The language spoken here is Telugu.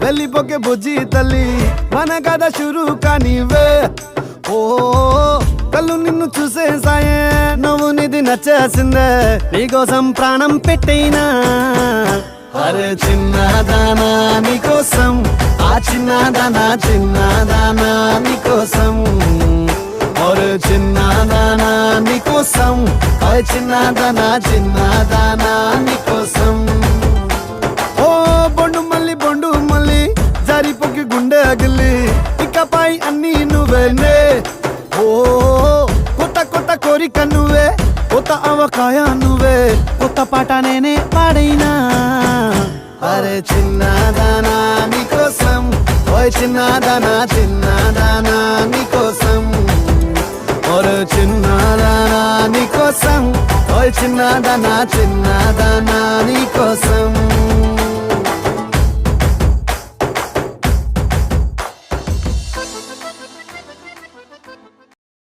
వెళ్ళిపోకే బుజ్జి తల్లి మన కథ షురు కానివే ఓ కళ్ళు నిన్ను చూసే సాయే నువ్వు నిధి నచ్చేసిందే నీకోసం ప్రాణం పెట్టైనా అరే చిన్నదానా నీకోసం ఆ చిన్నదానా నీకోసం ఒరే చిన్నదానా నీకోసం ఆ చిన్నదానా నీకోసం ఓ బొండు మళ్ళీ జారిపోకి గుండె అగిలి ఇకపై అన్ని నువ్వేనే ఓ కొత్త కోరిక నువ్వే కొత్త అవకాయ నువ్వే కొత్త పాట నేనే పాడైనా అరే చిన్నదానా నీకోసం ఓయ్ చిన్నదానా నీకోసం ఒరే చిన్నదానా నీకోసం ఓయ్ చిన్నదానా